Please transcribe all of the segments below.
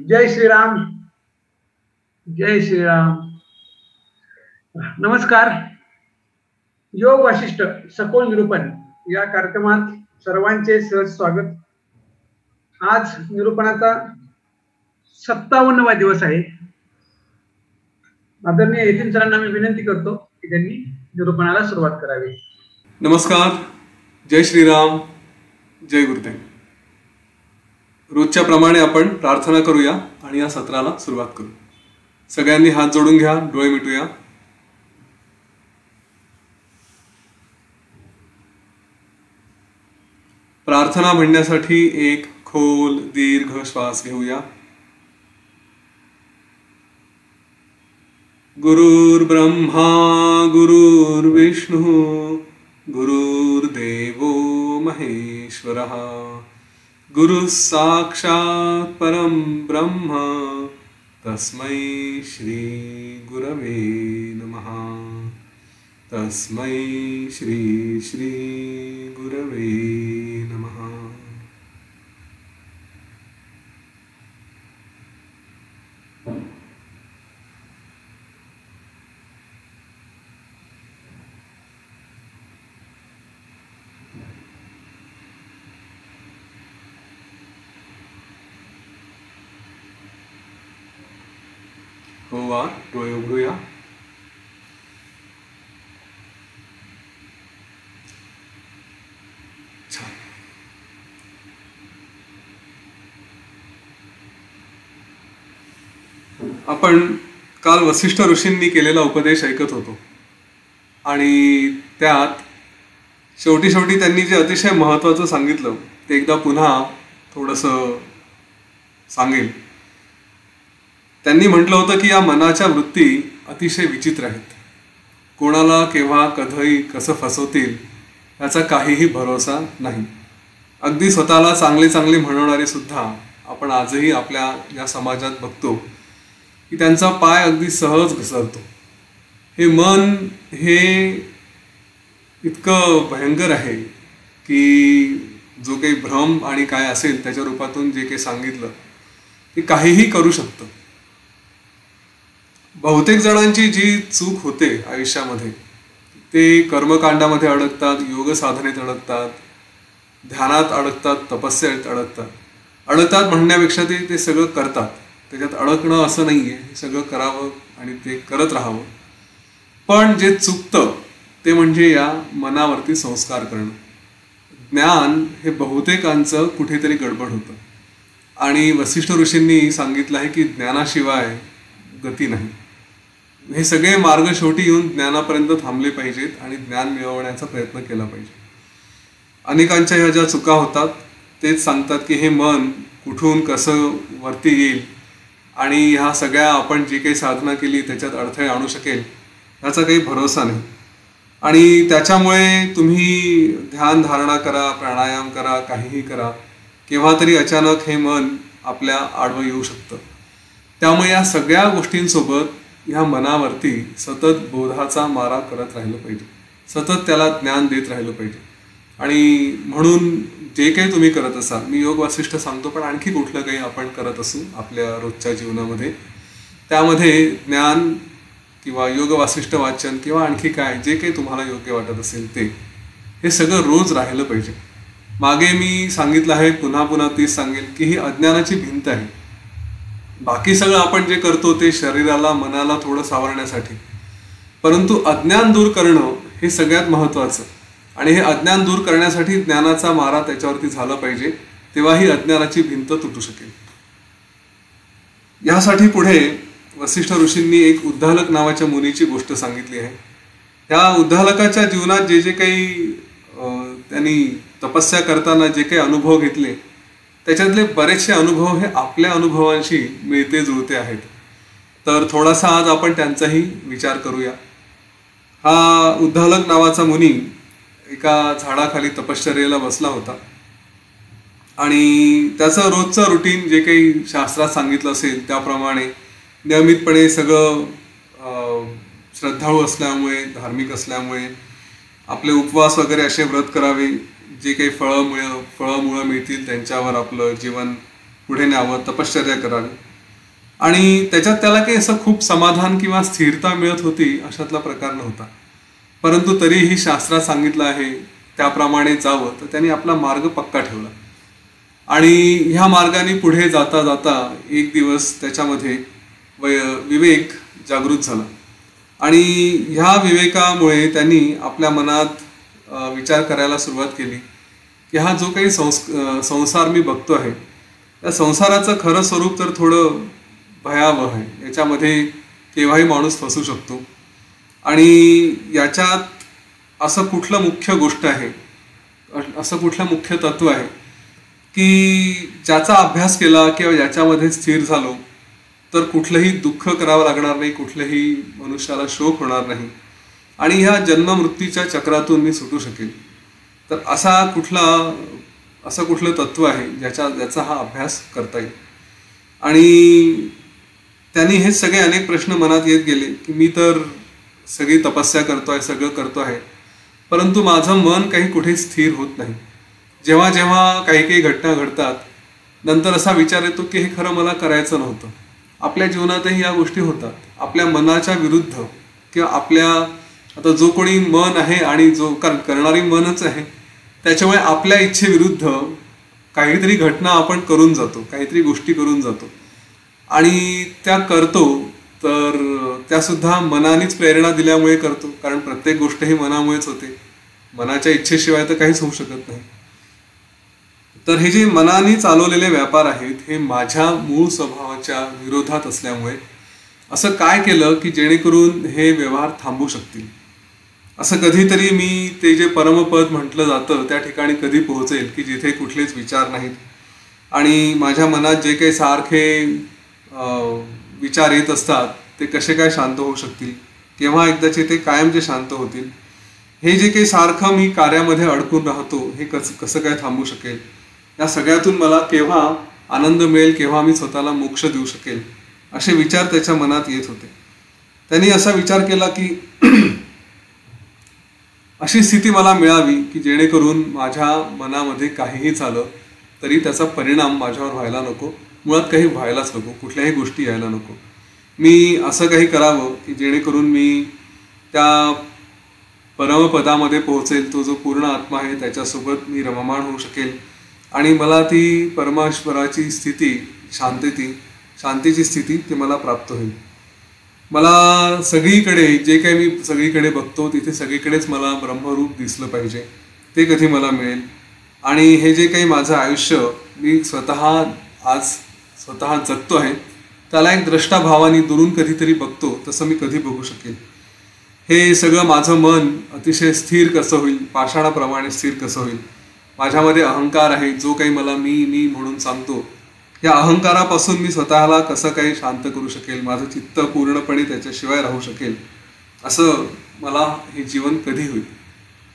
जय श्रीराम. जय श्रीराम. नमस्कार. योग वासिष्ठ सखोल निरूपण या कार्यक्रमात सर्वांचे सहज स्वागत. आज निरूपणाचा 57वा दिवस आहे. आदरणीय येथील सरांना मी विनंती करतो की त्यांनी निरूपणाला सुरुवात करावी. नमस्कार. जय श्रीराम. जय गुरुदेव. रोजच्या प्रमाणे आपण प्रार्थना करूया आणि या सत्राला सुरुवात करू. सगळ्यांनी हात जोडून घ्या, डोळे मिटूया. प्रार्थना म्हणण्यासाठी एक खोल दीर्घ श्वास घेऊया. गुरुर्ब्रह्मा गुरुर्विष्णू गुरुर्देवो महेश्वरः गुरु साक्षात् परम ब्रह्म तस्मै श्री गुरवे नमः. तस्मै श्री श्री गुरवे नमः. हो वा, डोळे उघडूया. छान. आपण काल वसिष्ठ ऋषींनी केलेला उपदेश ऐकत होतो आणि त्यात शेवटी त्यांनी जे अतिशय महत्त्वाचं सांगितलं ते एकदा पुन्हा थोडंसं सांगेल. त्यांनी म्हटलं होतं की या मनाच्या वृत्ती अतिशय विचित्र आहेत. कोणाला केव्हा कधी कसं फसवतील याचा काहीही भरोसा नाही. अगदी स्वतःला चांगले म्हणवणारे सुद्धा आपण आजही आपल्या या समाजात बघतो की त्यांचा पाय अगदी सहज घसरतो. हे मन हे इतकं भयंकर आहे की जो काही भ्रम आणि काय असेल त्याच्या रूपातून जे काही सांगितलं ते काहीही करू शकतं. बहुतेक जणांची जी चूक होते आयुष्यामध्ये ते कर्मकांडामध्ये अडकतात, योग साधनेत अडकतात, ध्यानात अडकतात, तपस्येत अडकतात म्हणण्यापेक्षा ते सगळं करतात. त्याच्यात अडकणं असं नाही आहे, हे सगळं करावं आणि ते करत राहावं. पण जे चुकतं ते म्हणजे या मनावरती संस्कार करणं. ज्ञान हे बहुतेकांचं कुठेतरी गडबड होतं आणि वसिष्ठ ऋषींनी सांगितलं आहे की ज्ञानाशिवाय गती नाही. हे सगळे मार्ग शेवटी येऊन ज्ञानापर्यंत थांबले पाहिजेत आणि ज्ञान मिळवण्याचा प्रयत्न केला पाहिजे. अनेकांच्या ह्या ज्या चुका होतात तेच सांगतात की हे मन कुठून कसं वरती येईल आणि ह्या सगळ्या आपण जी काही साधना केली त्याच्यात अडथळे आणू शकेल याचा काही भरोसा नाही. आणि त्याच्यामुळे तुम्ही ध्यान धारणा करा, प्राणायाम करा, काहीही करा, केव्हा तरी अचानक हे मन आपल्या आडवं येऊ शकतं. त्यामुळे या सगळ्या गोष्टींसोबत ह्या मनावरती सतत बोधाचा मारा करत राहिलं पाहिजे, सतत त्याला ज्ञान देत राहिलं पाहिजे. आणि म्हणून जे काही तुम्ही करत असाल, मी योग वासिष्ठ सांगतो पण आणखी कुठलं काही आपण करत असू आपल्या रोजच्या जीवनामध्ये, त्यामध्ये ज्ञान किंवा योग वासिष्ठ वाचन किंवा आणखी काय जे काही तुम्हाला योग्य वाटत असेल ते हे सगळं रोज राहिलं पाहिजे. मागे मी सांगितलं आहे, पुन्हा तीच सांगेल की ही अज्ञानाची भिंत आहे. बाकी सगळं आपण जे करतो ते शरीराला मनाला थोडं सावरण्यासाठी, परंतु अज्ञान दूर करणं हे सगळ्यात महत्त्वाचं. आणि हे अज्ञान दूर करण्यासाठी ज्ञानाचा मारा त्याच्यावरती झाला पाहिजे, तेव्हा ही अज्ञानाची भिंत तुटू शकेल. यासाठी पुढे वसिष्ठ ऋषींनी एक उद्दालक नावाच्या मुनीची गोष्ट सांगितली आहे. त्या उद्दालकाच्या जीवनात जे जे काही त्यांनी तपस्या करताना जे काही अनुभव घेतले त्याच्यातले बरेचसे अनुभव हे आपल्या अनुभवांशी मिळते जुळते आहेत. तर थोडासा आज आपण त्यांचाही विचार करूया. हा उद्दालक नावाचा मुनी एका झाडाखाली तपश्चर्येला बसला होता आणि त्याचं रोजचं रुटीन जे काही शास्त्रात सांगितलं असेल त्याप्रमाणे नियमितपणे सगळं श्रद्धाळू असल्यामुळे, धार्मिक असल्यामुळे आपले उपवास वगैरे असे व्रत करावे, जे काही फळमुळं मिळतील त्यांच्यावर आपलं जीवन पुढे न्यावं, तपश्चर्या करावी. आणि त्याच्यात त्याला काही असं खूप समाधान किंवा स्थिरता मिळत होती अशातला प्रकार नव्हता. परंतु तरीही शास्त्रात सांगितलं आहे त्याप्रमाणे जावं, तर त्यांनी आपला मार्ग पक्का ठेवला. आणि ह्या मार्गाने पुढे जाता जाता एक दिवस त्याच्यामध्ये विवेक जागृत झाला. आणि ह्या विवेकामुळे त्यांनी आपल्या मनात विचार करायला सुरुवात केली की हा जो काही संसार मी बघतो आहे, त्या संसाराचं खरं स्वरूप तर थोडं भयावह आहे. याच्यामध्ये केव्हाही माणूस फसू शकतो. आणि याच्यात असं कुठलं मुख्य गोष्ट आहे, असं कुठलं मुख्य तत्व आहे की ज्याचा अभ्यास केला किंवा याच्यामध्ये स्थिर झालो तर कुठलंही दुःख करावं लागणार नाही, कुठल्याही मनुष्याला शोक होणार नाही आणि ह्या जन्ममृत्यूच्या चक्रातून मी सुटू शकेल. तर असं कुठलं तत्व आहे ज्याचा हा अभ्यास करता येईल. आणि त्यांनी हे सगळे अनेक प्रश्न मनात येत गेले की मी तर सगळी तपस्या करतोय, सगळं करतो आहे, परंतु माझं मन काही कुठे स्थिर होत नाही. जेव्हा जेव्हा काही काही घटना घडतात नंतर असा विचार येतो की हे खरं मला करायचं नव्हतं. आपल्या जीवनातही या गोष्टी होतात. आपल्या मनाच्या विरुद्ध किंवा आता जो कोणी मन आहे आणि जो करणारी मनच आहे, त्याच्यामुळे आपल्या इच्छेविरुद्ध काहीतरी घटना आपण करून जातो, काहीतरी गोष्टी करून जातो आणि त्या करतो. तर त्यासुद्धा मनानेच प्रेरणा दिल्यामुळे करतो, कारण प्रत्येक गोष्ट ही मनामुळेच होते. मनाच्या इच्छेशिवाय तर काहीच होऊ शकत नाही. तर हे जे मनाने चालवलेले व्यापार आहेत हे माझ्या मूळ स्वभावाच्या विरोधात असल्यामुळे असं काय केलं की जेणेकरून हे व्यवहार थांबू शकतील. असं कधीतरी मी ते जे परमपद म्हटलं जातं त्या ठिकाणी कधी पोहोचेल की जिथे कुठलेच विचार नाहीत आणि माझ्या मनात जे काही सारखे विचार येत असतात ते कसे काय शांत होऊ शकतील, केव्हा एकदाचे ते कायमचे शांत होतील. हे जे काही सारखं मी कार्यामध्ये अडकून राहतो हे कसं काय थांबू शकेल. या सगळ्यातून मला केव्हा आनंद मिळेल, केव्हा मी स्वतःला मोक्ष देऊ शकेल, असे विचार त्याच्या मनात येत होते. त्यांनी असा विचार केला की अशी स्थिती मला मिळावी की जेणेकरून माझ्या मनामध्ये काहीही झालं तरी त्याचा परिणाम माझ्यावर व्हायला नको, मुळात काही व्हायलाच नको, कुठल्याही गोष्टी यायला नको. मी असं काही करावं की जेणेकरून मी त्या परमपदामध्ये पोहोचेल, तो जो पूर्ण आत्मा आहे त्याच्यासोबत मी रममाण होऊ शकेल आणि मला ती परमेश्वराची स्थिती, शांतीची स्थिती ती मला प्राप्त होईल. मला सगळीकडे जे काही मी सगळीकडे बघतो तिथे सगळीकडेच मला ब्रह्मरूप दिसलं पाहिजे, ते कधी मला मिळेल. आणि हे जे काही माझं आयुष्य मी आज स्वतः जगतो आहे त्याला एक द्रष्टाभावाने दुरून कधीतरी बघतो तसं मी कधी बघू शकेल. हे सगळं माझं मन अतिशय स्थिर कसं होईल, पाषाणाप्रमाणे स्थिर कसं होईल. माझ्यामध्ये अहंकार आहे, जो काही मला मी म्हणून सांगतो, या अहंकारापासून मी स्वतःला कसं काही शांत करू शकेल, माझं चित्त पूर्णपणे त्याच्याशिवाय राहू शकेल, असं मला हे जीवन कधी होईल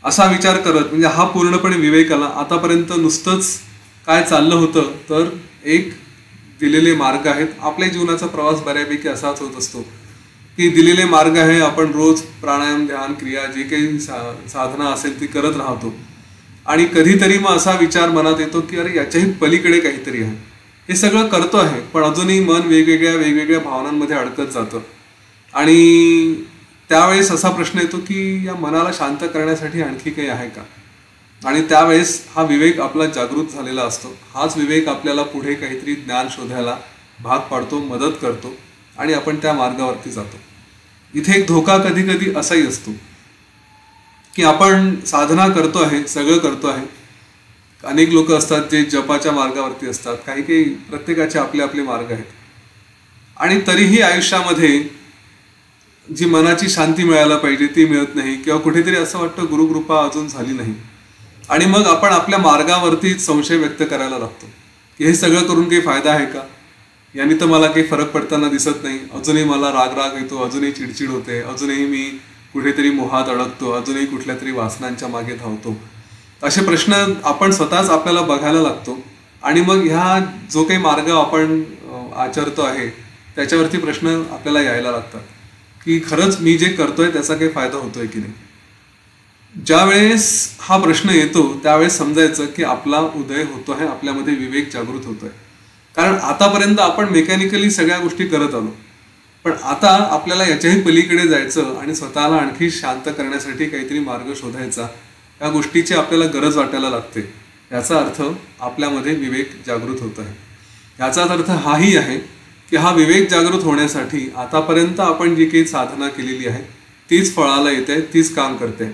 असा विचार करत, म्हणजे हा पूर्णपणे विवेक आला. आतापर्यंत नुसतंच काय चाललं होतं तर एक दिलेले मार्ग आहेत. आपल्या जीवनाचा प्रवास बऱ्यापैकी असाच होत असतो की दिलेले मार्ग आहे, आपण रोज प्राणायाम, ध्यान, क्रिया जे काही साधना असेल ती करत राहतो आणि कधीतरी मग असा विचार मनात येतो की अरे याच्याही पलीकडे काहीतरी आहे. हे सगळं करतो आहे पण अजूनही मन वेगवेगळ्या भावनांमध्ये अडकत जातं आणि त्यावेळेस असा प्रश्न येतो की या मनाला शांत करण्यासाठी आणखी काही आहे का. आणि त्यावेळेस हा विवेक आपला जागृत झालेला असतो. हाच विवेक आपल्याला पुढे काहीतरी ज्ञान शोधायला भाग पाडतो, मदत करतो आणि आपण त्या मार्गावरती जातो. इथे एक धोका कधी कधी असाही असतो की आपण साधना करतो आहे, सगळं करतो आहे. अनेक लोक असतात जे जपाच्या मार्गावरती असतात, काही प्रत्येकाचे आपले आपले मार्ग आहेत आणि तरीही आयुष्यामध्ये जी मनाची शांती मिळायला पाहिजे ती मिळत नाही किंवा कुठेतरी असं वाटतं गुरुकृपा अजून झाली नाही आणि मग आपण आपल्या मार्गावरती संशय व्यक्त करायला लागतो की हे सगळं करून काही फायदा आहे का, यांनी तर मला काही फरक पडताना दिसत नाही, अजूनही मला राग येतो, अजूनही चिडचिड होते, अजूनही मी कुठेतरी मोहात अडकतो, अजूनही कुठल्या तरी वासनांच्या मागे धावतो. असे प्रश्न आपण स्वतःच आपल्याला बघायला लागतो आणि मग ह्या जो काही मार्ग आपण आचरतो आहे त्याच्यावरती प्रश्न आपल्याला यायला लागतात की खरंच मी जे करतोय त्याचा काही फायदा होतोय की नाही. ज्या वेळेस हा प्रश्न येतो त्यावेळेस समजायचं की आपला उदय होतो आहे, आपल्यामध्ये विवेक जागृत होतोय कारण आतापर्यंत आपण मेकॅनिकली सगळ्या गोष्टी करत आलो, पण आता आपल्याला याच्याही पलीकडे जायचं आणि स्वतःला आणखी शांत करण्यासाठी काहीतरी मार्ग शोधायचा, या गोष्टीची आपल्याला गरज वाटायला लागते. याचा अर्थ आपल्यामध्ये विवेक जागृत होत आहे. याचाच अर्थ हाही आहे की हा विवेक जागृत होण्यासाठी आतापर्यंत आपण जी काही साधना केलेली आहे तीच फळाला येते, तीच काम करते.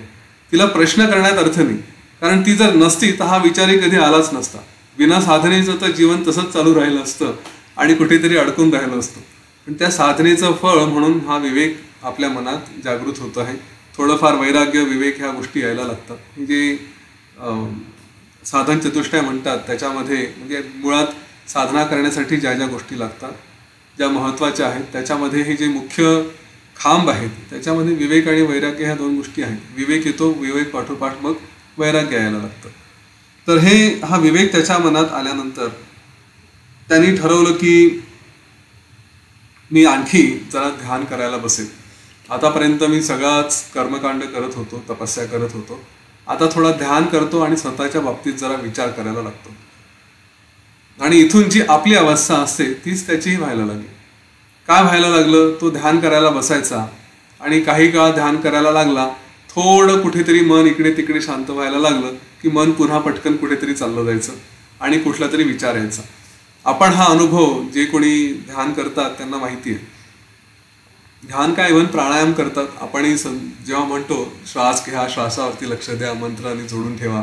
तिला प्रश्न करण्यात अर्थ नाही, कारण ती जर नसती तर हा विचारही कधी आलाच नसता. बिना साधनेचं तर जीवन तसंच चालू राहिलं असतं आणि कुठेतरी अडकून राहिलं असतं. पण त्या साधनेचं फळ म्हणून हा विवेक आपल्या मनात जागृत होत आहे. थोडंफार वैराग्य, विवेक ह्या गोष्टी यायला लागतात. म्हणजे साधन चतुष्टय म्हणतात त्याच्यामध्ये, म्हणजे मुळात साधना करण्यासाठी ज्या ज्या गोष्टी लागतात, ज्या महत्त्वाच्या आहेत, त्याच्यामध्ये हे जे मुख्य खांब आहेत त्याच्यामध्ये विवेक आणि वैराग्य ह्या दोन गोष्टी आहेत. विवेक येतो, विवेक पाठोपाठ मग वैराग्य यायला लागतं. तर हा विवेक त्याच्या मनात आल्यानंतर त्यांनी ठरवलं की मी आणखी जरा ध्यान करायला बसेल. आतापर्यंत मी सगळाच कर्मकांड करत होतो, तपस्या करत होतो, आता थोडा ध्यान करतो आणि स्वतःच्या बाबतीत जरा विचार करायला लागतो. आणि इथून जी आपली अवस्था असते तीच त्याचीही व्हायला लागली. काय व्हायला लागलं, तो ध्यान करायला बसायचा आणि काही काळ ध्यान करायला लागला, थोडं कुठेतरी मन इकडे तिकडे शांत व्हायला लागलं की मन पुन्हा पटकन कुठेतरी चाललं जायचं आणि कुठला तरी विचार यायचा. आपण हा अनुभव, जे कोणी ध्यान करतात त्यांना माहिती आहे. ध्यान काय, इव्हन प्राणायाम करतात आपणही जेव्हा म्हणतो श्वास घ्या, श्वासावरती लक्ष द्या, मंत्राने जोडून ठेवा,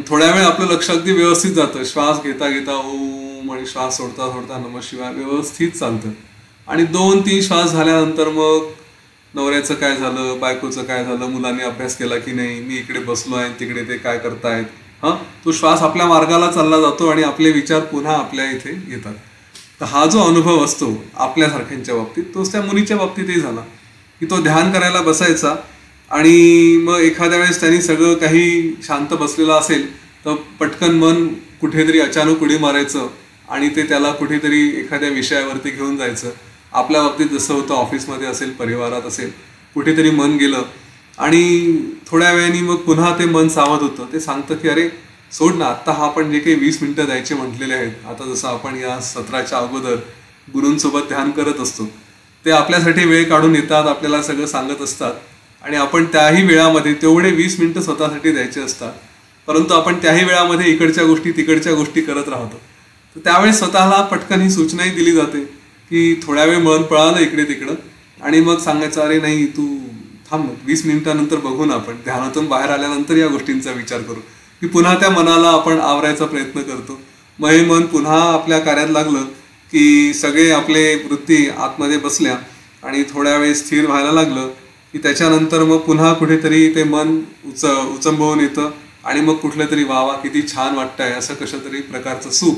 थोड्या वेळ आपलं लक्ष अगदी व्यवस्थित जातं. श्वास घेता घेता ओम आणि श्वास सोडता सोडता नमः शिवाय व्यवस्थित चालतं. आणि 2-3 श्वास झाल्यानंतर मग नवऱ्याचं काय झालं, बायकोचं काय झालं, मुलांनी अभ्यास केला की नाही, मी इकडे बसलो आहे तिकडे ते काय करतायत, तो श्वास आपल्या मार्गाला चालला जातो आणि आपले विचार पुन्हा आपल्या इथे येतात. तर हा जो अनुभव असतो आपल्यासारख्यांच्या बाबतीत, तोच त्या मुलीच्या बाबतीतही झाला की तो ध्यान करायला बसायचा आणि मग एखाद्या वेळेस त्यांनी सगळं काही शांत बसलेलं असेल तर पटकन मन कुठेतरी अचानक उडी मारायचं आणि ते त्याला कुठेतरी एखाद्या विषयावरती घेऊन जायचं. आपल्या बाबतीत जसं होतं, ऑफिसमध्ये असेल, परिवारात असेल, कुठेतरी मन गेलं आणि थोड्या वेळाने मग पुन्हा ते मन सावध होतं. ते सांगतं की अरे सोड ना, आत्ता हा आपण जे काही 20 मिनिटं द्यायचे म्हटलेले आहेत, आता जसं आपण या सत्राच्या अगोदर गुरूंसोबत ध्यान करत असतो, ते आपल्यासाठी वेळ काढून येतात, आपल्याला सगळं सांगत असतात आणि आपण त्याही वेळामध्ये तेवढे 20 मिनिटं स्वतःसाठी द्यायचे असतात, परंतु आपण त्याही वेळामध्ये इकडच्या गोष्टी तिकडच्या गोष्टी करत राहतो. तर त्यावेळेस स्वतःला पटकन ही सूचनाही दिली जाते की थोड्या वेळ मन पळालं इकडे तिकडं आणि मग सांगायचं अरे नाही तू थांब, 20 मिनिटानंतर बघू ना, आपण ध्यानातून बाहेर आल्यानंतर या गोष्टींचा विचार करू. की पुन्हा त्या मनाला आपण आवरायचा प्रयत्न करतो. मग हे मन पुन्हा आपल्या कार्यात लागलं की सगळे आपले वृत्ती आतमध्ये बसल्या आणि थोड्या वेळ स्थिर व्हायला लागलं की त्याच्यानंतर मग पुन्हा कुठेतरी ते मन उचंबवून येतं आणि मग कुठलं तरी वा किती छान वाटतंय असं कशा तरी प्रकारचं सुख,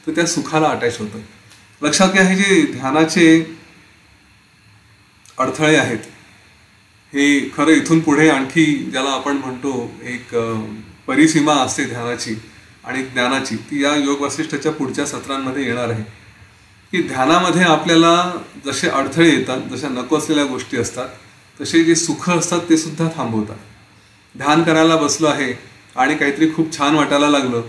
तर त्या सुखाला अटॅच होतं. लक्षात घ्या, हे जे ध्यानाचे अडथळे आहेत हे खरं इथून पुढे आणखी ज्याला आपण म्हणतो एक परिसीमा असते ध्यानाची आणि ज्ञानाची, ती या योग वसिष्ठच्या पुढच्या सत्रांमध्ये येणार आहे. की ध्यानामध्ये आपल्याला जसे अडथळे येतात, जशा नको असलेल्या गोष्टी असतात, तसे जे सुख असतात ते सुद्धा थांबवतात. ध्यान करायला बसलो आहे आणि काहीतरी खूप छान वाटायला लागलं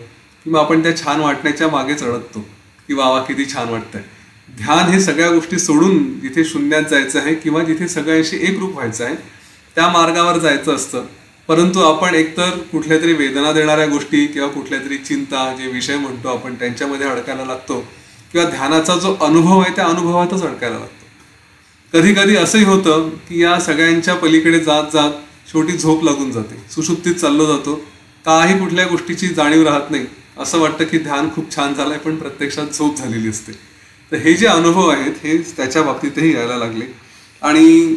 की मग आपण त्या छान वाटण्याच्या मागेच अडकतो की वा किती छान वाटतंय. ध्यान हे सगळ्या गोष्टी सोडून जिथे शून्यात जायचं आहे किंवा जिथे सगळ्यांशी एकरूप व्हायचं आहे त्या मार्गावर जायचं असतं. परंतु आपण एकतर कुठल्या तरी वेदना देणाऱ्या गोष्टी किंवा कुठल्या तरी चिंता, जे विषय म्हणतो आपण, त्यांच्यामध्ये अडकायला लागतो किंवा ध्यानाचा जो अनुभव आहे त्या अनुभवातच अडकायला लागतो. कधी कधी असंही होतं की या सगळ्यांच्या पलीकडे जात जात शेवटी झोप लागून जाते, सुषुप्तीत चाललो जातो, काही कुठल्या गोष्टीची जाणीव राहत नाही, असं वाटतं की ध्यान खूप छान झालंय पण प्रत्यक्षात झोप झालेली असते. तर हे जे अनुभव आहेत हे त्याच्या बाबतीतही यायला लागले आणि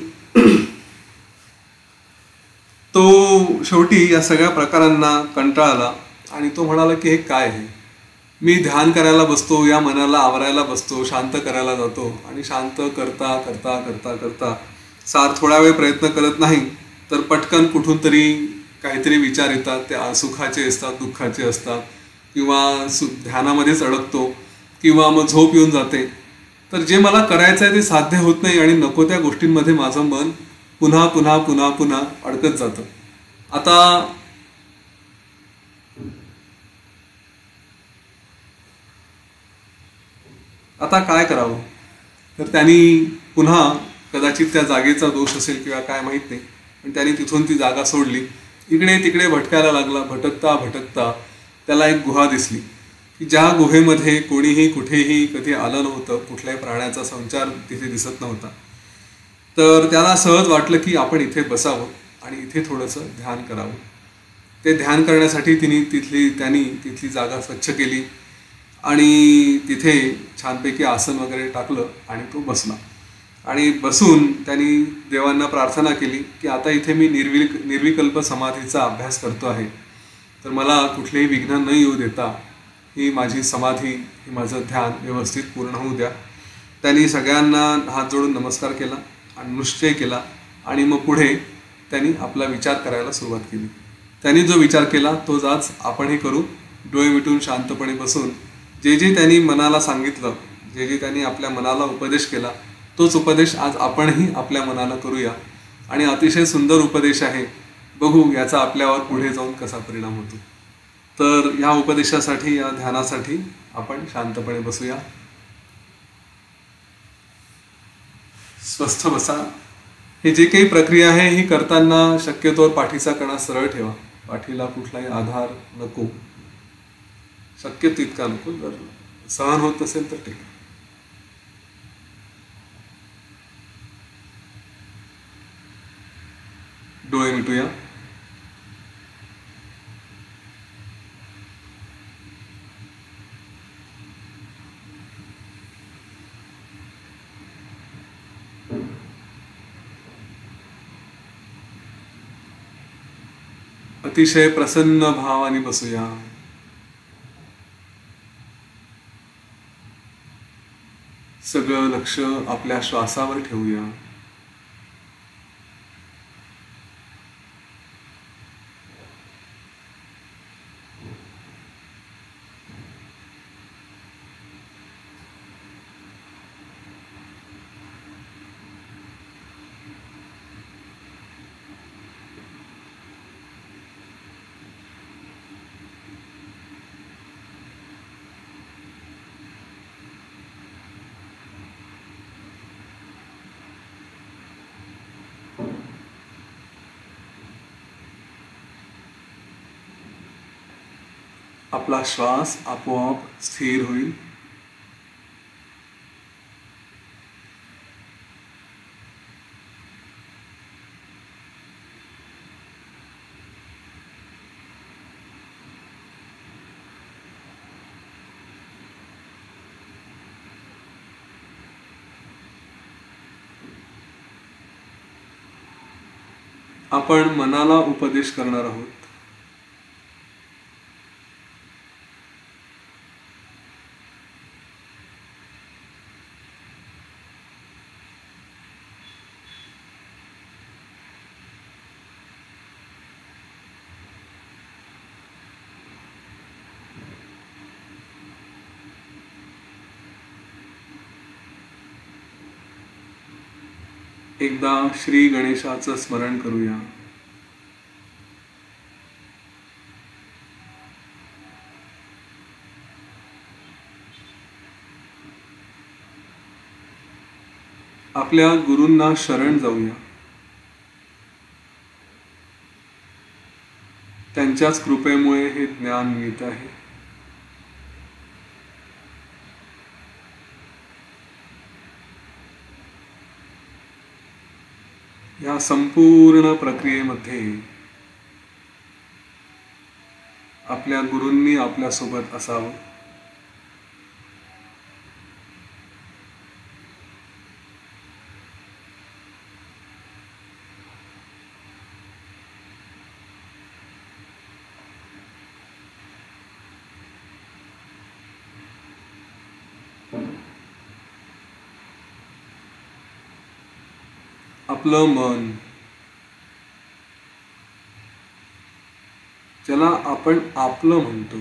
तो शेवटी या सगळ्या प्रकारांना कंटाळला आणि तो म्हणाला की हे काय आहे, मी ध्यान करायला बसतो, या मनाला आवरायला बसतो, शांत करायला जातो आणि शांत करता करता करता करता सार थोडा वेळ प्रयत्न करत नाही तर पटकन कुठून तरी काहीतरी विचार येतात, ते सुखाचे असतात, दुःखाचे असतात किंवा ध्यानामध्येच अडकतो किंवा मग झोप येऊन जाते. तर जे मला करायचं आहे ते साध्य होत नाही आणि नको त्या गोष्टींमध्ये माझं मन पुन्हा पुन्हा पुन्हा पुन्हा अडकत जातं. आता आता काय करावं? तर त्यांनी पुन्हा, कदाचित त्या जागेचा दोष असेल किंवा काय माहीत नाही, पण त्यांनी तिथून ती जागा सोडली. इकडे तिकडे भटकायला लागला. भटकता भटकता त्याला एक गुहा दिसली की ज्या गुहेमध्ये कोणीही कुठेही कधी आलं नव्हतं, कुठल्याही प्राण्याचा संचार तिथे दिसत नव्हता. तर त्याला सहज वाटलं की आपण इथे बसावं आणि इथे थोडंसं ध्यान करावं. ते ध्यान करण्यासाठी त्यांनी तिथली जागा स्वच्छ केली आणि तिथे छानपैकी आसन वगैरे टाकलं आणि तो बसला. आणि बसून त्यांनी देवांना प्रार्थना केली की आता इथे मी निर्विकल्प समाधीचा अभ्यास करतो आहे, तर मला कुठलेही विघ्न न येऊ देता ही माझी समाधी, ही माझं ध्यान व्यवस्थित पूर्ण होऊ द्या. त्यांनी सगळ्यांना हात जोडून नमस्कार केला आणि निश्चय केला आणि मग पुढे त्यांनी आपला विचार करायला सुरुवात केली. त्यांनी जो विचार केला तोच आज आपणही करू. डोळे मिटून शांतपणे बसून जे जे त्यांनी मनाला सांगितलं, जे जे त्यांनी आपल्या मनाला उपदेश केला, तोच उपदेश आज आपणही आपल्या मनाला करूया. आणि अतिशय सुंदर उपदेश आहे. बघू याचा आपल्यावर पुढे जाऊन कसा परिणाम होतो. तर ह्या उपदेशासाठी, या ध्यानासाठी आपण शांतपणे बसूया. स्वस्थ बसा. हे जे काही प्रक्रिया आहे ही करताना शक्यतोवर पाठीचा कणा सरळ ठेवा. पाठीला कुठलाही आधार नको, शक्य तितका नको. जर सहन होत नसेल तर ठीक. डोळे मिटूया. अतिशय प्रसन्न भावाने बसूया. सगळं लक्ष आपल्या श्वासावर ठेवूया. आपला श्वास आपोआप स्थिर होईल. आपण मनाला उपदेश करणार आहोत. एकदा श्री गणेशाचं स्मरण करूया. आपल्या गुरूंना शरण जाऊया. त्यांच्याच कृपेमुळे हे ज्ञान मिळत आहे. या संपूर्ण प्रक्रियेमध्ये आपल्या गुरूंनी आपल्यासोबत असावं. आपलं मन, ज्याला आपण आपलं म्हणतो,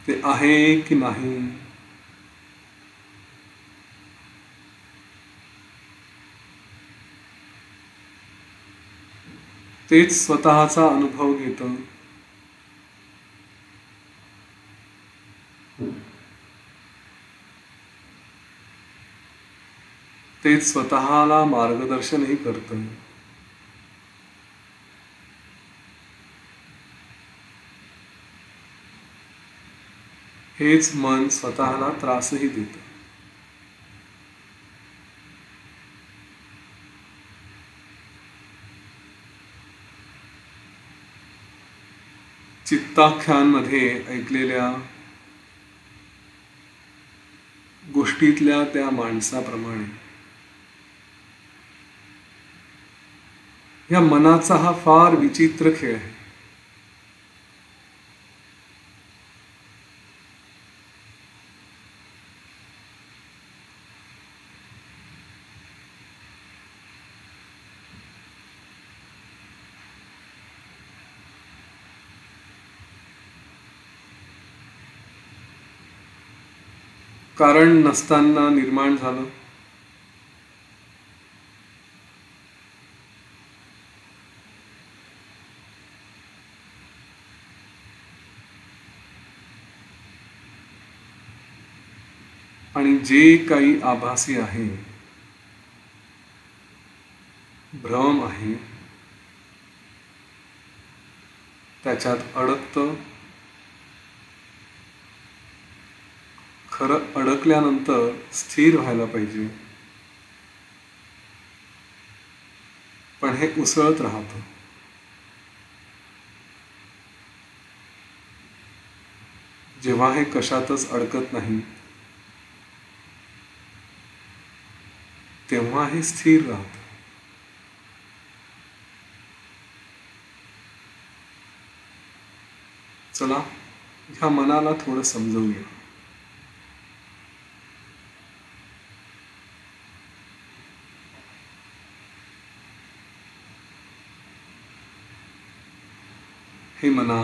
ते आहे की नाही तेच स्वतःचा अनुभव घेतं. तेच स्वतःला मार्गदर्शनही करतं. हेच मन स्वतःला त्रासही देतं. चित्ताख्यांमध्ये ऐकलेल्या गोष्टीतल्या त्या माणसाप्रमाणे या मनाचा हा फार विचित्र खेळ आहे. कारण नसताना निर्माण झालं. आणि जे काही आभासी आहे, भ्रम आहे, त्याच्यात अडकतं. खरं अडकल्यानंतर स्थिर व्हायला पाहिजे, पण हे उसळत राहतं. जेव्हा हे कशातच अडकत नाही तेव्हा हे स्थिर राहतं. चला ह्या मनाला थोडं समजवूया. हे मना,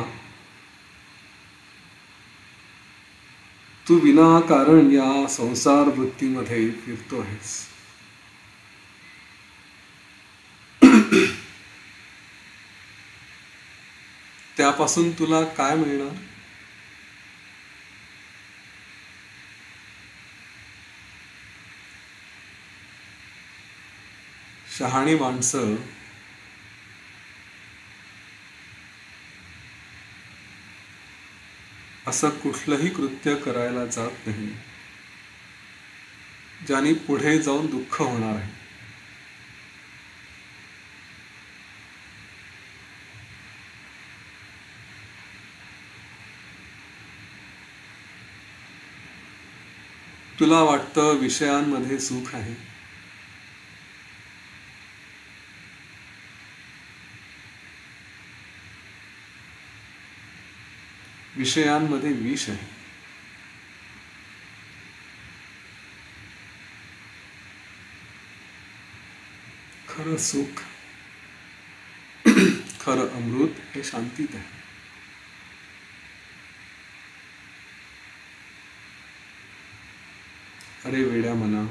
तू विनाकारण या संसार वृत्तीमध्ये फिरतो आहेस. त्यापासून तुला काय मिळणार? शहाणी माणसं असं कुठलंही कृत्य करायला जात नाही ज्याने पुढे जाऊन दुःख होणार आहे. तुला वाटतं विषयांमध्ये सुख आहे, विषयांमध्ये विष आहे. खरं सुख, खरं अमृत हे शांतीत आहे. अरे वेड्या मना,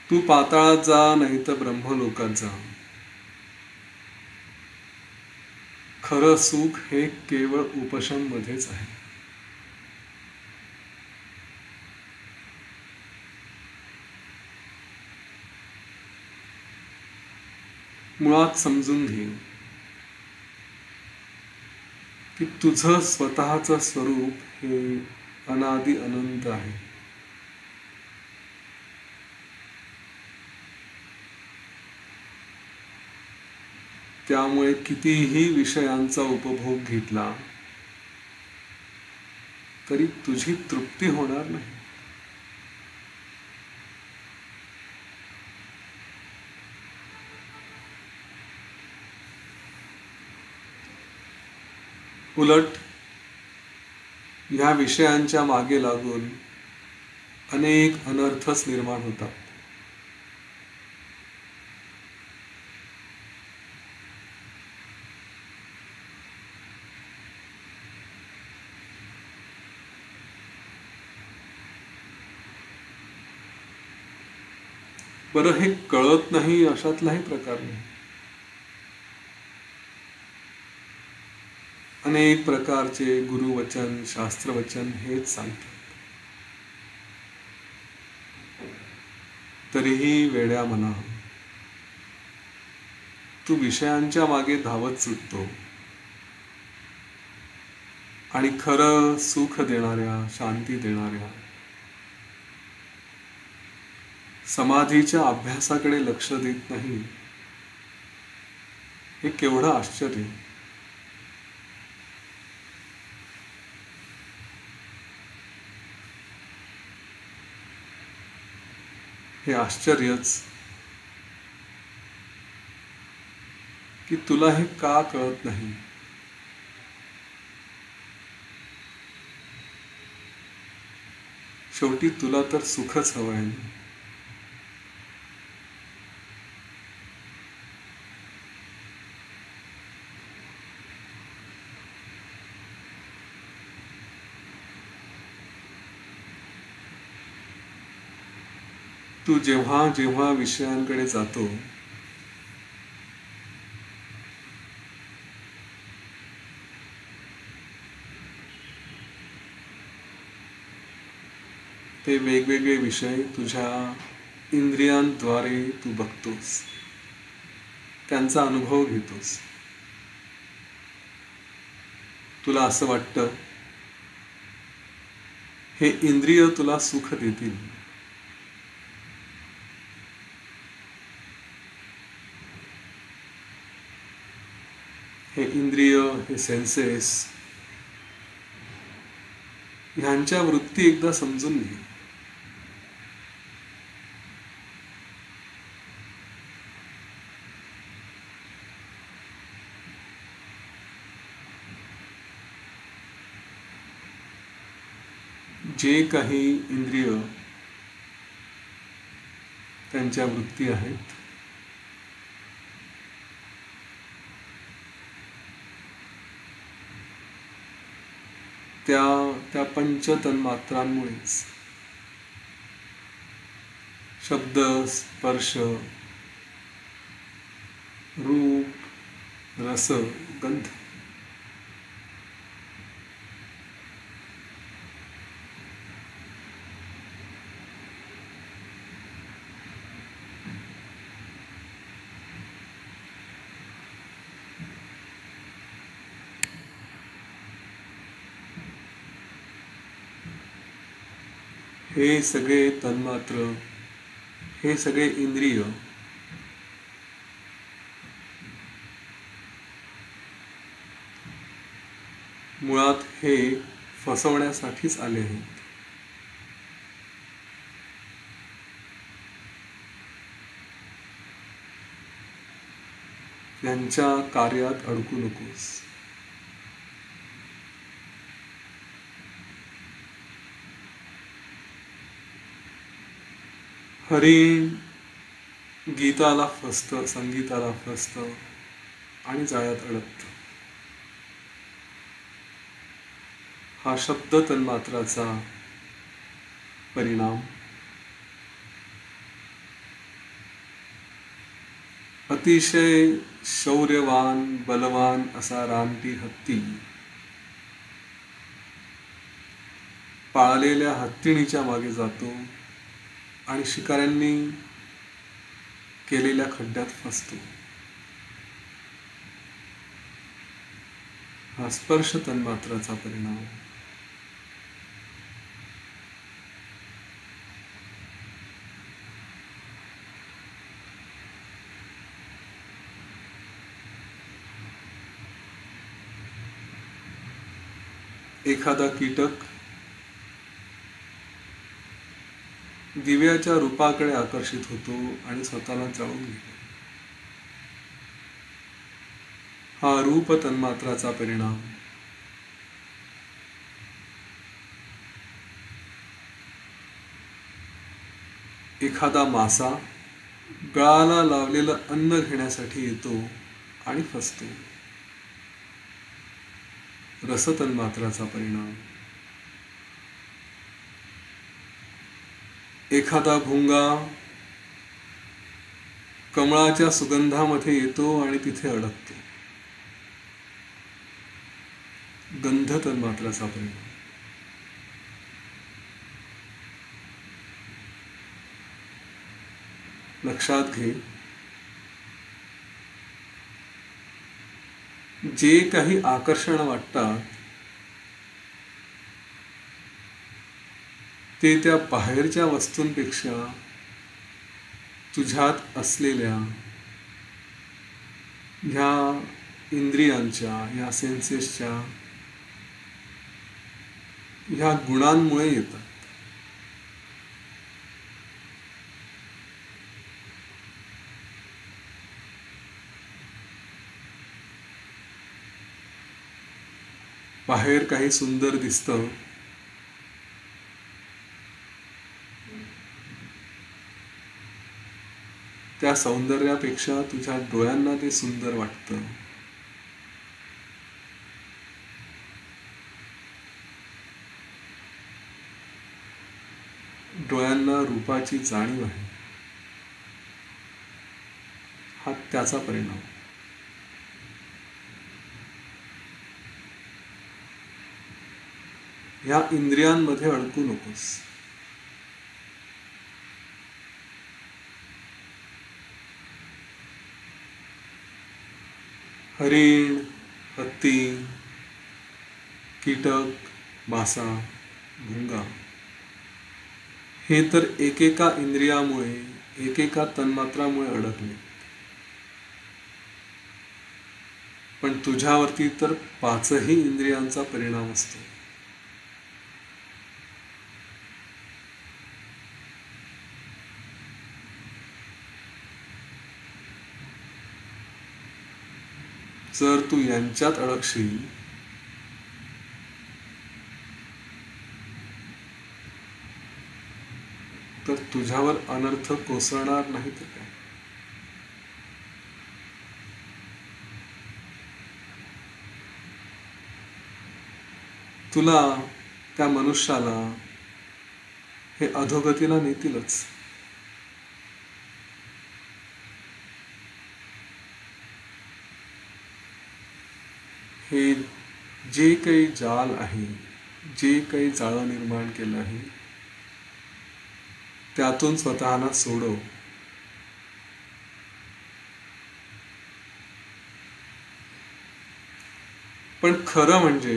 तू पाताळात जा नाही तर ब्रह्मलोकात जा. खरं सुख हे केवळ उपशम मध्येच आहे. मुळात समजून घे की तुझं स्वतःचं स्वरूप हे अनादि अनंत आहे. त्यामुळे कितीही विषयांचा उपभोग घेतला तरी तुझी तृप्ती होणार नाही. उलट या विषयांच्या मागे लागून अनेक अनर्थच निर्माण होतात. बरं, हे कळत नाही अशातलाही प्रकार नाही. अनेक प्रकारचे गुरुवचन, शास्त्रवचन हेच सांगतात. तरीही वेड्या मना, तू विषयांच्या मागे धावत सुटतो आणि खरं सुख देणाऱ्या, शांती देणाऱ्या समाधीच्या अभ्यासाकडे लक्ष देत नाही. हे केवढं आश्चर्य. हे आश्चर्यच की तुला हे का कळत नाही. शेवटी तुला तर सुखच हवं आहे. तू जेव्हा जेव्हा विषयांकडे जातो ते वेगवेगळे विषय तुझ्या इंद्रियांद्वारे तू बघतोस, त्यांचा अनुभव घेतोस. तुला असं वाटतं हे इंद्रिय तुला सुख देतील. हे इंद्रिय, हे सेन्सेस, ह्यांच्या वृत्ती एकदा समजून घे. जे काही इंद्रिय, त्यांच्या वृत्ती आहेत, त्या पंचतन्मात्रांमुळेच शब्द, स्पर्श, रूप, रस, गंध हे सगळे तन्मात्र, हे सगळे इंद्रिय मुळात हे फसवण्यासाठीच आले आहेत. त्यांच्या कार्यात अडकू नकोस. हरिण गीताला फसतं, संगीताला फसतं आणि जाळ्यात अडकतं. हा शब्द तन्मात्राचा परिणाम. अतिशय शौर्यवान, बलवान असा रानटी हत्ती पाळलेल्या हत्तीणीच्या मागे जातो आणि शिकाऱ्यांनी केलेल्या खड्ड्यात फसतो. हा स्पर्श तन्मात्राचा परिणाम. एखादा कीटक दिव्याच्या रूपाकडे आकर्षित होतो आणि स्वतःला जाळून घेतो. हा रूप तन्मात्राचा परिणाम. एखादा मासा गळाला लावलेलं अन्न घेण्यासाठी येतो आणि फसतो. रसतन्मात्राचा परिणाम. एखादा भुंगा कमळाच्या सुगंधामध्ये येतो आणि तिथे अडकतो. गंध तन्मात्राचा परिणाम. लक्षात घे, जे काही आकर्षण वाटतात ते त्या बाहेरच्या वस्तूंपेक्षा तुझ्यात असलेल्या ह्या इंद्रियांच्या, ह्या सेन्सेसच्या, ह्या गुणांमुळे येतात. बाहेर काही सुंदर दिसतं, त्या सौंदर्यापेक्षा तुझ्या डोळ्यांना ते सुंदर वाटतं. डोळ्यांना रूपाची जाणीव आहे, हा त्याचा परिणाम. ह्या इंद्रियांमध्ये अडकू नकोस. हरिण, हत्ती, कीटक, मासा, भुंगा हे तर एकेका इंद्रियामुळे, एकेका तन्मात्रामुळे अडकले, पण तुझ्यावरती तर 5ही इंद्रियांचा परिणाम असतो. जर तू यांच्यात अडकशील तर तुझ्यावर अनर्थ कोसळणार नाही तर काय. तुला, त्या मनुष्याला हे अधोगतीला नेतीलच. हे जे काही जाल आहे, जे काही जाळं निर्माण केलं आहे, त्यातून स्वतःला सोडव. पण खरं म्हणजे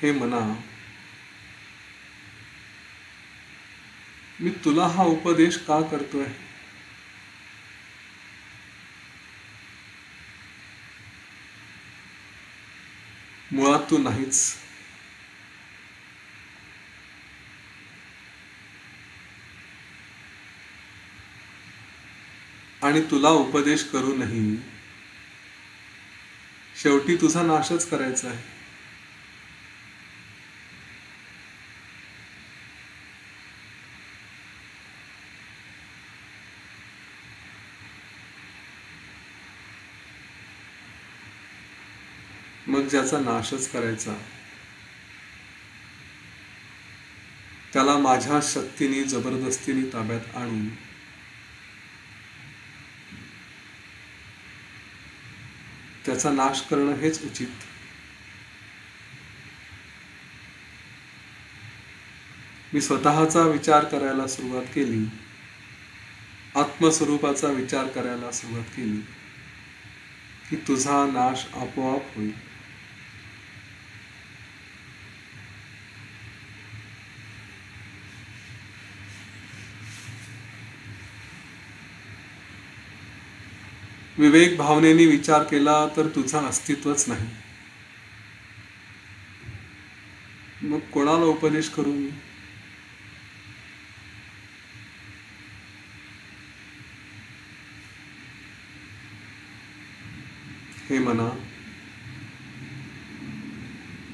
हे मना, मी तुला हा उपदेश का करतोय? मुळात तू नाहीच. आणि तुला उपदेश करूनही शेवटी तुझा नाशच करायचा आहे. मग ज्याचा नाशच करायचा, त्याला माझ्या शक्तीने, जबरदस्तीने ताब्यात आणून त्याचा नाश करणं हेच उचित. मी स्वतःचा विचार करायला सुरुवात केली, आत्मस्वरूपाचा विचार करायला सुरुवात केली की तुझा नाश आपोआप होईल. विवेक भावनेने विचार केला तर तुझं अस्तित्वच नाही. मग कोणाला उपदेश करू मी? हे मना,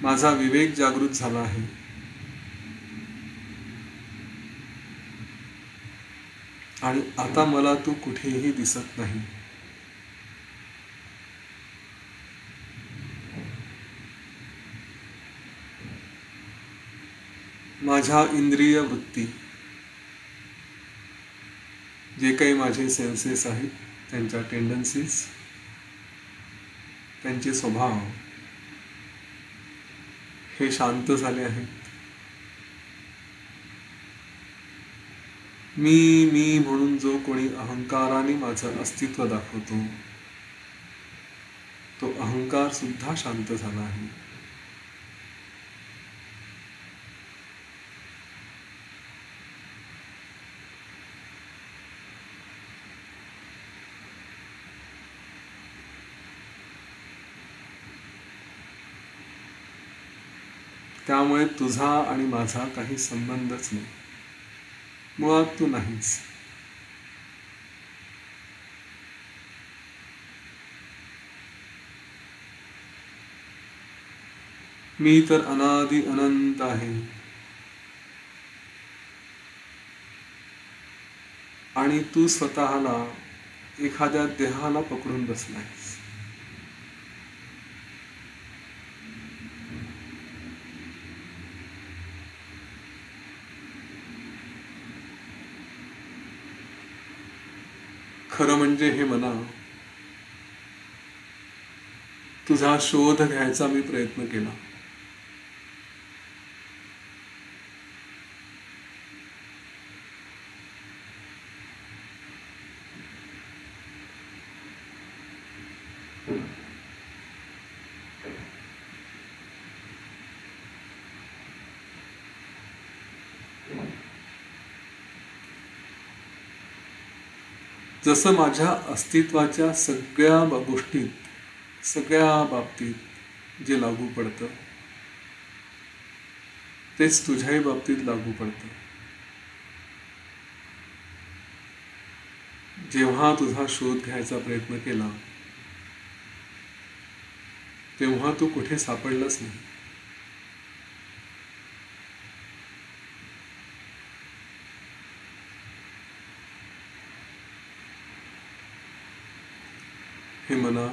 माझा विवेक जागृत झाला आहे. आणि आता मला तू कुठेही दिसत नाही. माझ्या इंद्रिय वृत्ती, जे काही माझे सेन्सेस आहेत, त्यांच्या टेंडन्सीज, त्यांचे स्वभाव हे शांत झाले आहेत. मी मी म्हणून जो कोणी अहंकाराने माझं अस्तित्व दाखवतो, तो अहंकार सुद्धा शांत झाला आहे. त्यामुळे तुझा आणि माझा काही संबंधच नाही. मुळात तू नाहीच. मी तर अनादि अनंत आहे आणि तू स्वतःला एखाद्या देहाला पकडून बसलायस. खरं म्हणजे हे मना, तुझा शोध घ्यायचा मी प्रयत्न केला. जसं माझ्या अस्तित्वाच्या सगळ्या गोष्टीत, सगळ्या बाबतीत जे लागू पडतं, तेच तुझ्याही बाबतीत लागू पडतं. जेव्हा तुझा शोध घ्यायचा प्रयत्न केला, तेव्हा तू कुठे सापडलाच नाही. हे मना,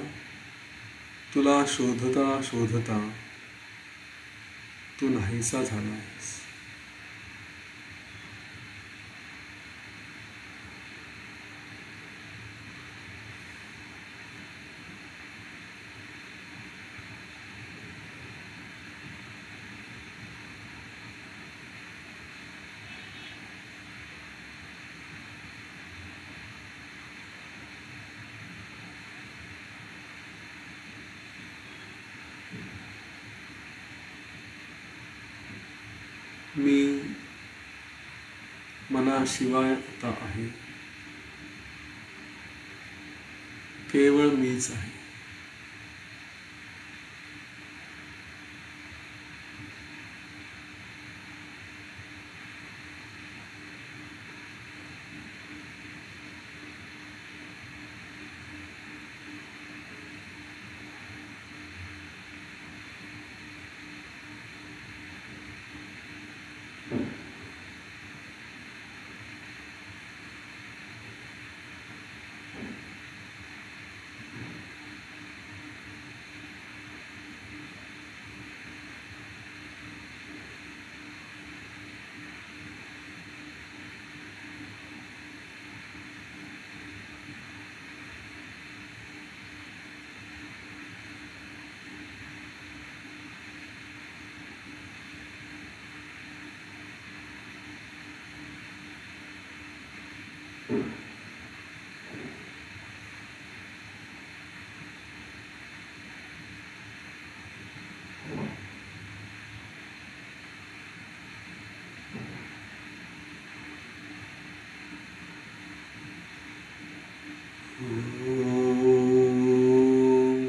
तुला शोधता शोधता तू नाहीसा झालायस. मी मनाशिवाय आता आहे, केवळ मीच आहे.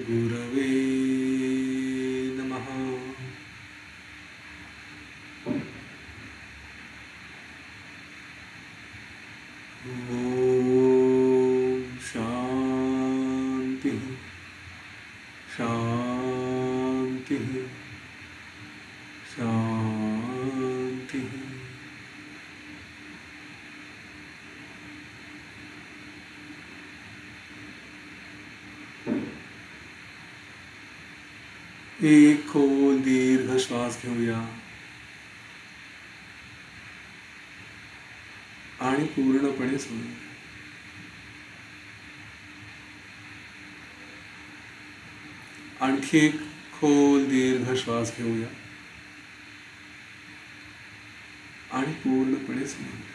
गुरवे नमः. शांति शांति शांति. एक खोल दीर्घ श्वास घेऊया आणि पूर्णपणे सोडूया. आणखी एक खोल दीर्घ श्वास घेऊया आणि पूर्णपणे सोडूया.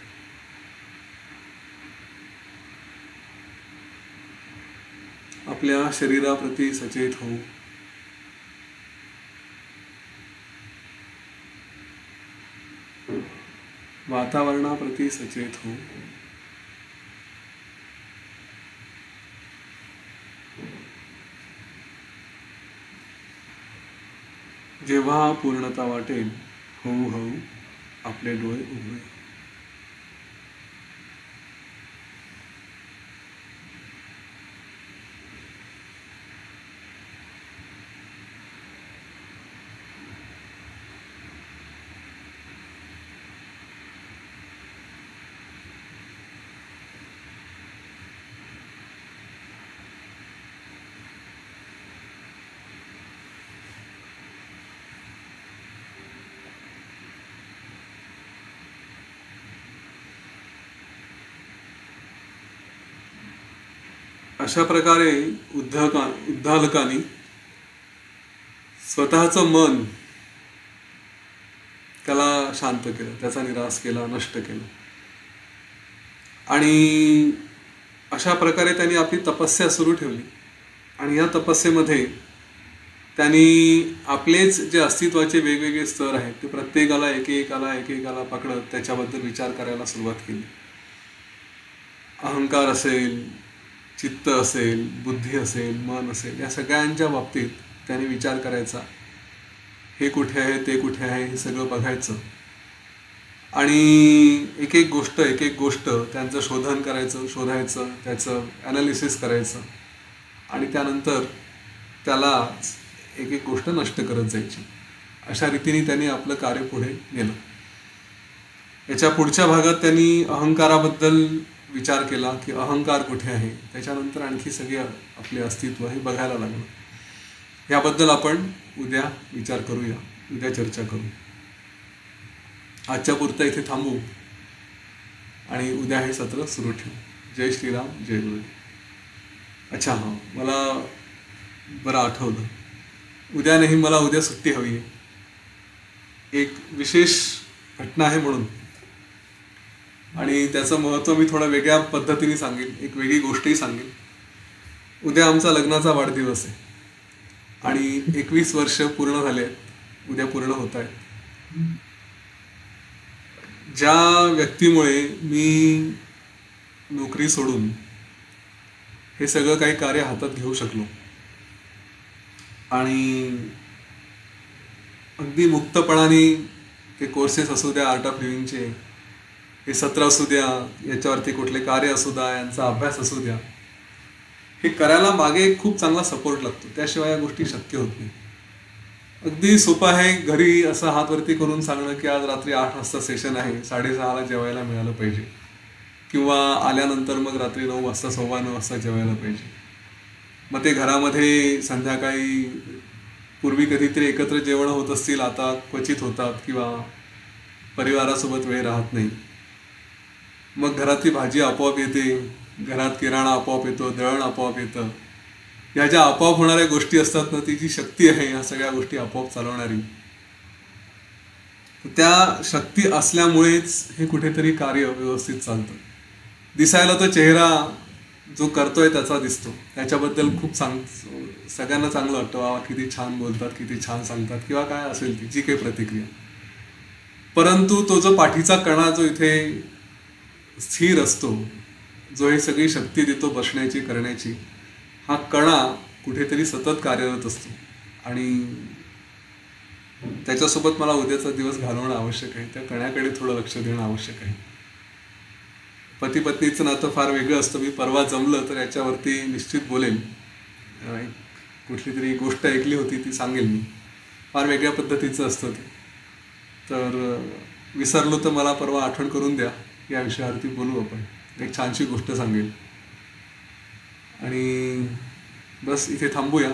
आपल्या शरीराप्रती सचेत होऊ. वातावरणाप्रती सचेत होऊ. जेव्हा पूर्णता वाटेल हळूहळू आपले डोळे उघडे. अशा प्रकारे उद्धालकानी स्वतःचं मन त्याला शांत केलं, त्याचा निराश केला, नष्ट केला. आणि अशा प्रकारे त्यांनी आपली तपस्या सुरू ठेवली. आणि या तपस्येमध्ये त्यांनी आपलेच जे अस्तित्वाचे वेगवेगळे स्तर आहेत ते प्रत्येकाला एकेकाला पकडत त्याच्याबद्दल विचार करायला सुरुवात केली. अहंकार असेल, चित्त असेल, बुद्धी असेल, मन असेल, या सगळ्यांच्या बाबतीत त्यांनी विचार करायचा. हे कुठे आहे, ते कुठे आहे, हे सगळं बघायचं. आणि एक एक गोष्ट त्यांचं शोधन करायचं, शोधायचं, त्याचं ॲनालिसिस करायचं. आणि त्यानंतर त्याला एक एक गोष्ट नष्ट करत जायची. अशा रीतीने त्यांनी आपलं कार्य पुढे नेलं. याच्या पुढच्या भागात त्यांनी अहंकाराबद्दल विचार केला की अहंकार कुठे आहे. त्याच्यानंतर आणखी सगळे आपले अस्तित्व हे बघायला लागलं. याबद्दल आपण उद्या विचार करूया, उद्या चर्चा करू. आजच्या पुरतं इथे थांबू आणि उद्या हे सत्र सुरू ठेवू. जय श्रीराम, जय गुरुदेव. अच्छा, हां, मला बरं आठवलं, उद्या नाही, मला उद्या सुट्टी हवी आहे. एक विशेष घटना आहे म्हणून, आणि त्याचं महत्त्व मी थोडं वेगळ्या पद्धतीने सांगेन, एक वेगळी गोष्टही सांगेन. उद्या आमचा लग्नाचा वाढदिवस आहे आणि 21 वर्ष पूर्ण झाले आहेत, उद्या पूर्ण होत आहेत. ज्या व्यक्तीमुळे मी नोकरी सोडून हे सगळं काही कार्य हातात घेऊ शकलो आणि अगदी मुक्तपणाने ते कोर्सेस असू द्या, आर्ट ऑफ लिव्हिंगचे, हे सत्र असू द्या, याच्यावरती कुठले कार्य असू द्या, यांचा अभ्यास असू द्या, हे करायला मागे खूप चांगला सपोर्ट लागतो. त्याशिवाय या गोष्टी शक्य होत नाही. अगदी सोपं आहे घरी असं हातवरती करून सांगणं की आज रात्री 8 वाजता सेशन आहे, 6:30ला जेवायला मिळालं पाहिजे, किंवा आल्यानंतर मग रात्री 9 वाजता, 9:15 वाजता जेवायला पाहिजे. मग ते घरामध्ये संध्याकाळी पूर्वी कधीतरी एकत्र जेवण होत असतील, आता क्वचित होतात, किंवा परिवारासोबत वेळ राहत नाही. मग घरातली भाजी आपोआप येते, घरात किराणा आपोआप येतो, दळण आपोआप येतं. ह्या ज्या आपोआप होणाऱ्या गोष्टी असतात ना, ती जी शक्ती आहे ह्या सगळ्या गोष्टी आपोआप चालवणारी, त्या शक्ती असल्यामुळेच हे कुठेतरी कार्य व्यवस्थित चालतं. दिसायला तर चेहरा जो करतोय त्याचा दिसतो, त्याच्याबद्दल खूप सगळ्यांना चांगलं वाटतं, वा किती छान बोलतात, किती छान सांगतात, किंवा काय असेल ती जी काही प्रतिक्रिया. परंतु तो जो पाठीचा कणा जो इथे स्थिर असतो, जो हे सगळी शक्ती देतो बसण्याची, करण्याची, हा कणा कुठेतरी सतत कार्यरत असतो. आणि त्याच्यासोबत मला उद्याचा दिवस घालवणं आवश्यक आहे. त्या कण्याकडे थोडं लक्ष देणं आवश्यक आहे. पती पत्नीचं नातं फार वेगळं असतं. मी परवा जमलं तर याच्यावरती निश्चित बोलेन. कुठली तरी गोष्ट ऐकली होती ती सांगेल मी. फार वेगळ्या पद्धतीचं असतं ते. तर विसरलो तर मला परवा आठवण करून द्या, या विषयावरती बोलू आपण. एक छानशी गोष्ट सांगेल. आणि बस इथे थांबूया.